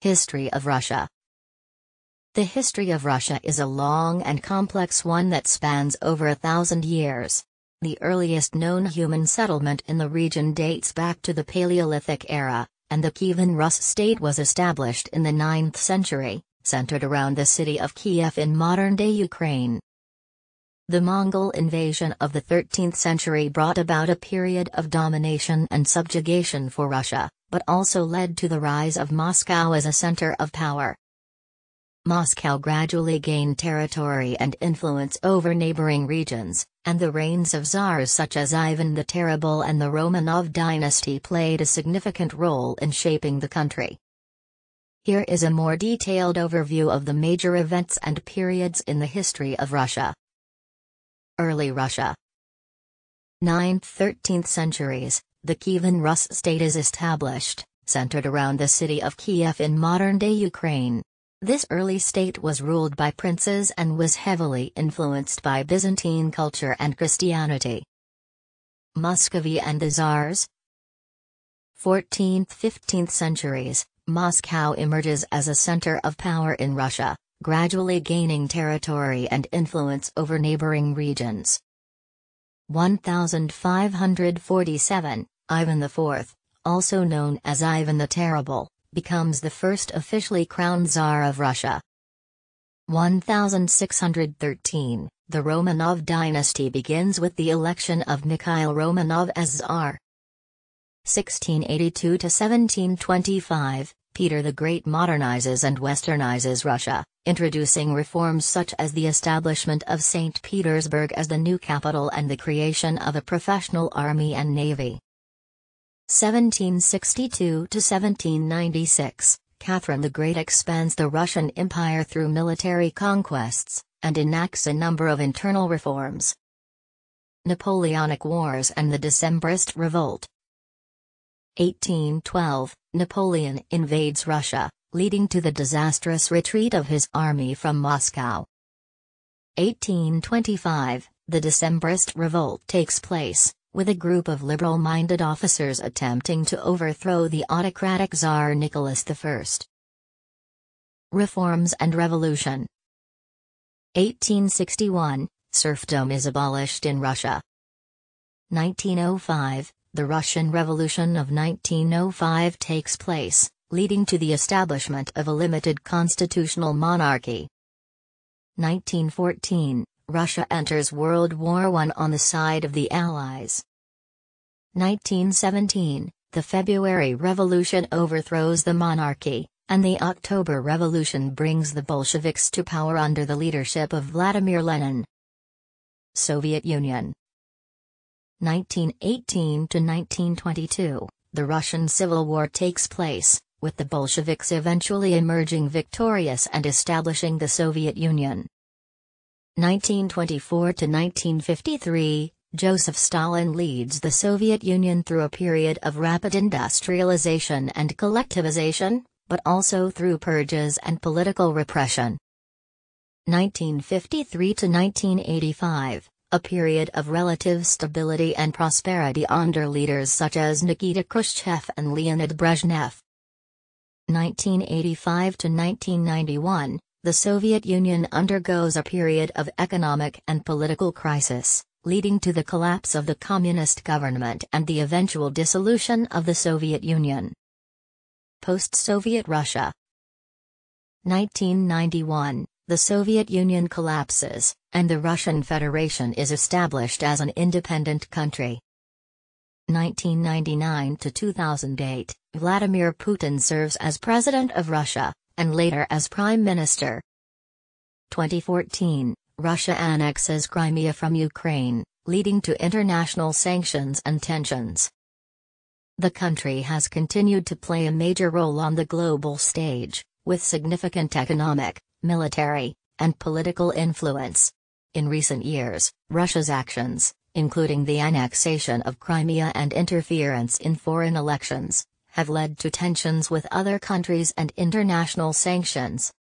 History of Russia. The history of Russia is a long and complex one that spans over 1,000 years. The earliest known human settlement in the region dates back to the Paleolithic era, and the Kievan Rus state was established in the 9th century, centered around the city of Kiev in modern-day Ukraine. The Mongol invasion of the 13th century brought about a period of domination and subjugation for Russia, but also led to the rise of Moscow as a center of power. Moscow gradually gained territory and influence over neighboring regions, and the reigns of czars such as Ivan the Terrible and the Romanov dynasty played a significant role in shaping the country. Here is a more detailed overview of the major events and periods in the history of Russia. Early Russia. 9th–13th centuries, the Kievan Rus state is established, centered around the city of Kiev in modern-day Ukraine. This early state was ruled by princes and was heavily influenced by Byzantine culture and Christianity. Muscovy and the Tsars. 14th–15th centuries, Moscow emerges as a center of power in Russia, gradually gaining territory and influence over neighboring regions. 1547, Ivan IV, also known as Ivan the Terrible, becomes the first officially crowned Tsar of Russia. 1613, the Romanov dynasty begins with the election of Mikhail Romanov as Tsar. 1682–1725, Peter the Great modernizes and westernizes Russia, introducing reforms such as the establishment of St. Petersburg as the new capital and the creation of a professional army and navy. 1762–1796, Catherine the Great expands the Russian Empire through military conquests, and enacts a number of internal reforms. Napoleonic Wars and the Decembrist Revolt. 1812, Napoleon invades Russia, leading to the disastrous retreat of his army from Moscow. 1825, the Decembrist Revolt takes place, with a group of liberal-minded officers attempting to overthrow the autocratic Tsar Nicholas I. Reforms and Revolution. 1861, serfdom is abolished in Russia. 1905, the Russian Revolution of 1905 takes place, leading to the establishment of a limited constitutional monarchy. 1914, Russia enters World War I on the side of the Allies. 1917, the February Revolution overthrows the monarchy, and the October Revolution brings the Bolsheviks to power under the leadership of Vladimir Lenin. Soviet Union. 1918–1922, the Russian Civil War takes place, with the Bolsheviks eventually emerging victorious and establishing the Soviet Union. 1924–1953, Joseph Stalin leads the Soviet Union through a period of rapid industrialization and collectivization, but also through purges and political repression. 1953–1985, a period of relative stability and prosperity under leaders such as Nikita Khrushchev and Leonid Brezhnev. 1985–1991, the Soviet Union undergoes a period of economic and political crisis, leading to the collapse of the communist government and the eventual dissolution of the Soviet Union. Post-Soviet Russia. 1991, the Soviet Union collapses, and the Russian Federation is established as an independent country. 1999–2008, Vladimir Putin serves as President of Russia, and later as Prime Minister. 2014, Russia annexes Crimea from Ukraine, leading to international sanctions and tensions. The country has continued to play a major role on the global stage, with significant economic, military, and political influence. In recent years, Russia's actions, including the annexation of Crimea and interference in foreign elections, have led to tensions with other countries and international sanctions.